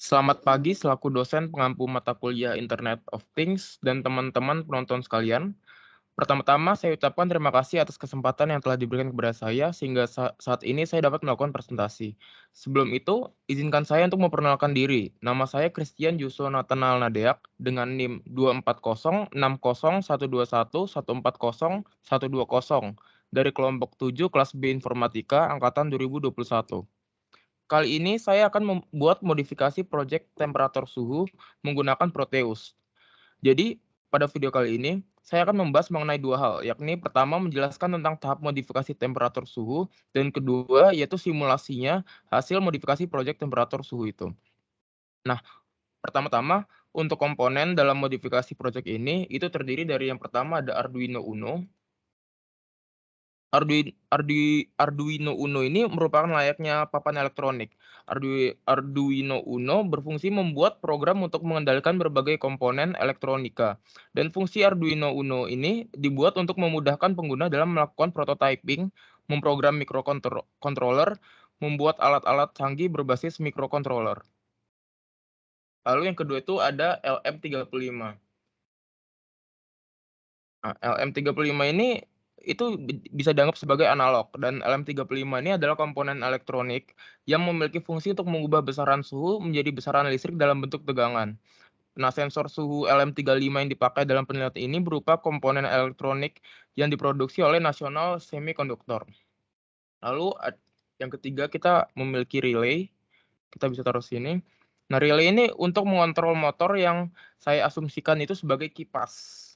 Selamat pagi selaku dosen pengampu mata kuliah Internet of Things dan teman-teman penonton sekalian. Pertama-tama saya ucapkan terima kasih atas kesempatan yang telah diberikan kepada saya sehingga saat ini saya dapat melakukan presentasi. Sebelum itu, izinkan saya untuk memperkenalkan diri. Nama saya Christian Juso Nathanael Nadeak dengan NIM 240600121140120 dari kelompok 7 kelas B Informatika angkatan 2021. Kali ini saya akan membuat modifikasi proyek temperatur suhu menggunakan Proteus. Jadi, pada video kali ini, saya akan membahas mengenai dua hal, yakni pertama menjelaskan tentang tahap modifikasi temperatur suhu, dan kedua yaitu simulasinya hasil modifikasi proyek temperatur suhu itu. Nah, pertama-tama untuk komponen dalam modifikasi proyek ini, itu terdiri dari yang pertama ada Arduino Uno. Arduino Uno ini merupakan layaknya papan elektronik. Arduino Uno berfungsi membuat program untuk mengendalikan berbagai komponen elektronika, dan fungsi Arduino Uno ini dibuat untuk memudahkan pengguna dalam melakukan prototyping, memprogram microcontroller, membuat alat-alat canggih berbasis microcontroller. Lalu yang kedua itu ada LM35. Nah, LM35 ini itu bisa dianggap sebagai analog, dan LM35 ini adalah komponen elektronik yang memiliki fungsi untuk mengubah besaran suhu menjadi besaran listrik dalam bentuk tegangan. Nah, sensor suhu LM35 yang dipakai dalam penelitian ini berupa komponen elektronik yang diproduksi oleh National Semiconductor. Lalu yang ketiga kita memiliki relay, kita bisa taruh sini. Nah, relay ini untuk mengontrol motor yang saya asumsikan itu sebagai kipas.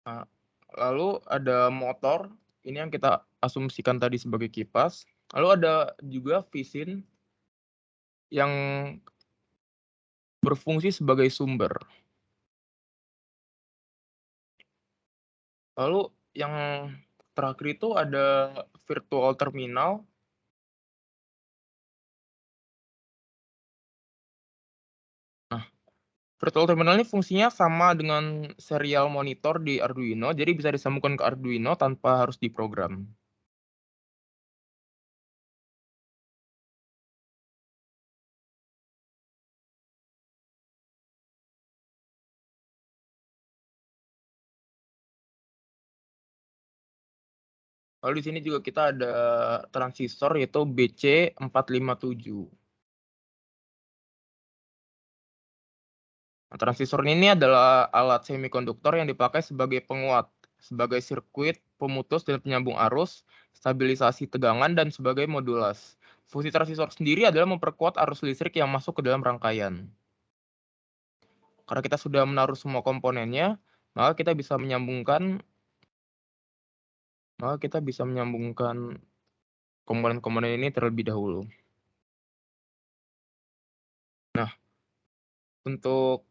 Nah, lalu ada motor, ini yang kita asumsikan tadi sebagai kipas. Lalu ada juga visin yang berfungsi sebagai sumber. Lalu yang terakhir itu ada virtual terminal. Nah, virtual terminal ini fungsinya sama dengan serial monitor di Arduino, jadi bisa disambungkan ke Arduino tanpa harus diprogram. Lalu di sini juga kita ada transistor yaitu BC457. Nah, transistor ini adalah alat semikonduktor yang dipakai sebagai penguat, sebagai sirkuit pemutus dan penyambung arus, stabilisasi tegangan, dan sebagai modulas. Fungsi transistor sendiri adalah memperkuat arus listrik yang masuk ke dalam rangkaian. Karena kita sudah menaruh semua komponennya, maka kita bisa menyambungkan komponen-komponen ini terlebih dahulu. Nah, untuk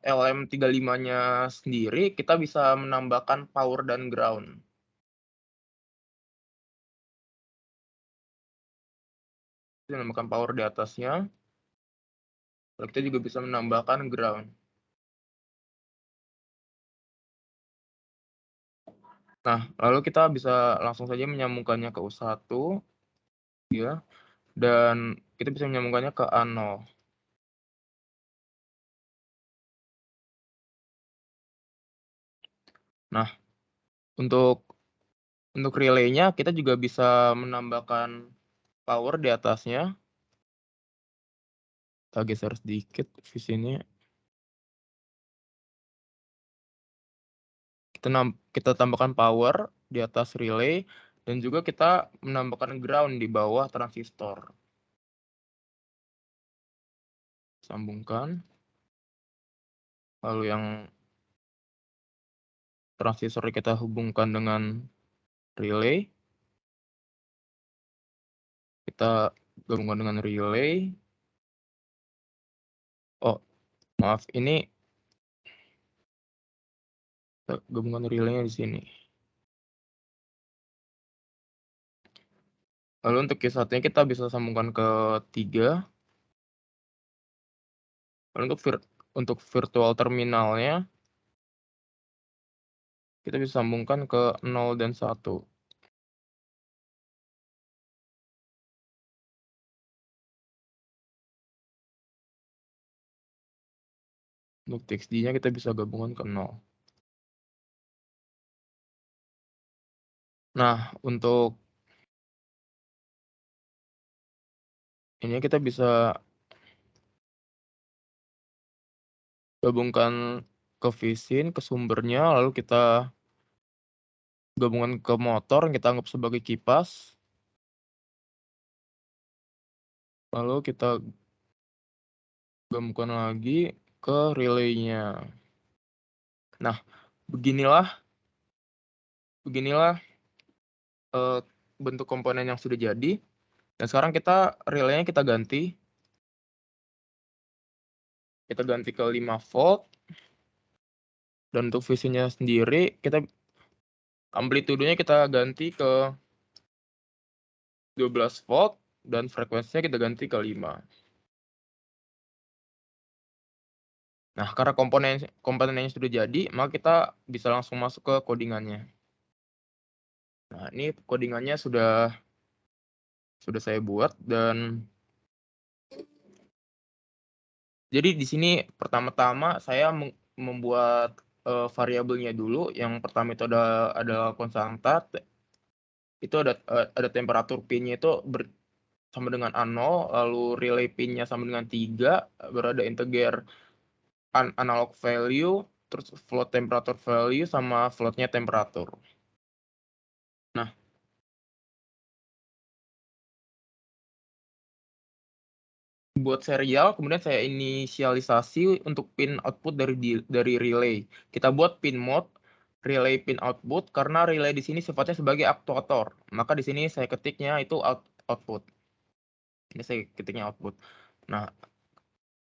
LM35-nya sendiri, kita bisa menambahkan power dan ground. Kita menambahkan power di atasnya, lalu kita juga bisa menambahkan ground. Nah, lalu kita bisa langsung saja menyambungkannya ke U1, ya, dan kita bisa menyambungkannya ke A0. Nah, untuk relaynya kita juga bisa menambahkan power di atasnya. Kita geser sedikit visinya. Kita tambahkan power di atas relay, dan juga kita menambahkan ground di bawah transistor. Sambungkan. Lalu yang transistor kita hubungkan dengan relay. Kita gabungkan dengan relay. Oh, maaf, ini gabungan relaynya di sini. Lalu untuk Q1-nya kita bisa sambungkan ke 3. Lalu untuk virtual terminalnya kita bisa sambungkan ke 0 dan 1. Untuk TXD-nya kita bisa gabungkan ke 0. Nah, untuk ini kita bisa gabungkan ke VSync, ke sumbernya, lalu kita gabungkan ke motor yang kita anggap sebagai kipas. Lalu kita gabungkan lagi ke relay-nya. Nah, beginilah bentuk komponen yang sudah jadi. Dan sekarang relay-nya kita ganti. Kita ganti ke 5 volt. Dan untuk VC-nya sendiri, amplitudenya kita ganti ke 12 volt. Dan frekuensinya kita ganti ke 5. Nah, karena komponennya sudah jadi, maka kita bisa langsung masuk ke codingannya. Nah, ini codingannya sudah saya buat, dan jadi di sini pertama-tama saya membuat variabelnya dulu. Yang pertama itu ada konstanta, itu ada temperatur pin-nya itu sama dengan A0, lalu relay pin-nya sama dengan 3, baru ada integer analog value, terus float temperature value sama float-nya temperatur. Nah, buat serial, kemudian saya inisialisasi untuk pin output dari relay. Kita buat pin mode relay pin output karena relay di sini sifatnya sebagai aktuator. Maka di sini saya ketiknya itu output. Ini saya ketiknya output. Nah,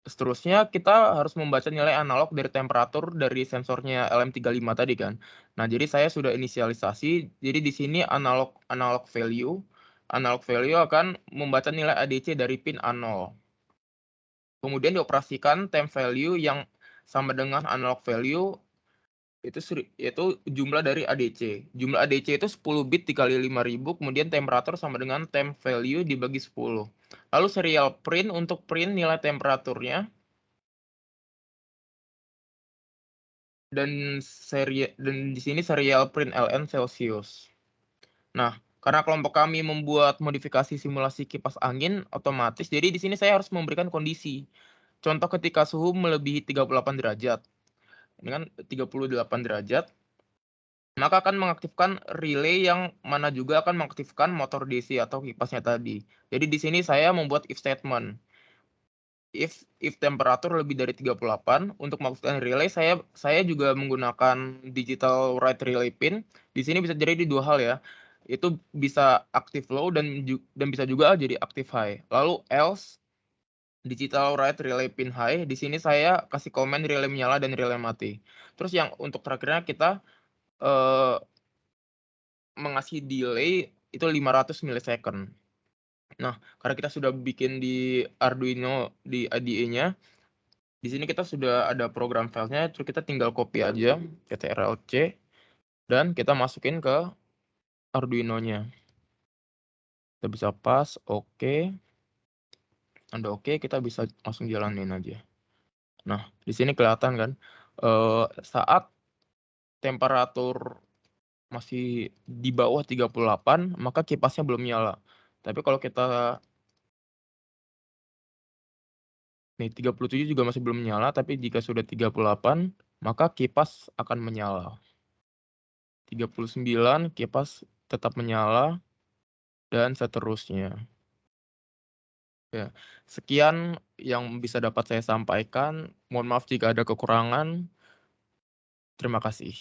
seterusnya kita harus membaca nilai analog dari temperatur dari sensornya LM35 tadi kan. Nah, jadi saya sudah inisialisasi. Jadi di sini analog value akan membaca nilai ADC dari pin A0. Kemudian dioperasikan time value yang sama dengan analog value yaitu jumlah dari ADC. Jumlah ADC itu 10 bit dikali 5000, kemudian temperatur sama dengan time value dibagi 10. Lalu serial print untuk print nilai temperaturnya, dan di sini serial print ln Celsius. Nah, karena kelompok kami membuat modifikasi simulasi kipas angin otomatis, jadi di sini saya harus memberikan kondisi. Contoh ketika suhu melebihi 38 derajat. Ini kan 38 derajat, maka akan mengaktifkan relay yang mana juga akan mengaktifkan motor DC atau kipasnya tadi. Jadi di sini saya membuat if statement. If temperatur lebih dari 38, untuk mengaktifkan relay saya juga menggunakan digital write relay pin. Di sini bisa jadi dua hal ya. Itu bisa aktif low dan bisa juga jadi aktif high. Lalu else digital write relay pin high, di sini saya kasih komen relay menyala dan relay mati. Terus yang untuk terakhirnya kita mengasih delay itu 500 millisecond. Nah, karena kita sudah bikin di Arduino di IDE-nya, di sini kita sudah ada program filenya, terus kita tinggal copy aja ctrl-c dan kita masukin ke Arduino-nya. Kita bisa pas, oke. Udah oke, kita bisa langsung jalanin aja. Nah, di sini kelihatan kan, saat temperatur masih di bawah 38, maka kipasnya belum nyala. Tapi kalau kita nih 37 juga masih belum nyala, tapi jika sudah 38, maka kipas akan menyala. 39 kipas tetap menyala, dan seterusnya. Ya, sekian yang bisa dapat saya sampaikan. Mohon maaf jika ada kekurangan. Terima kasih.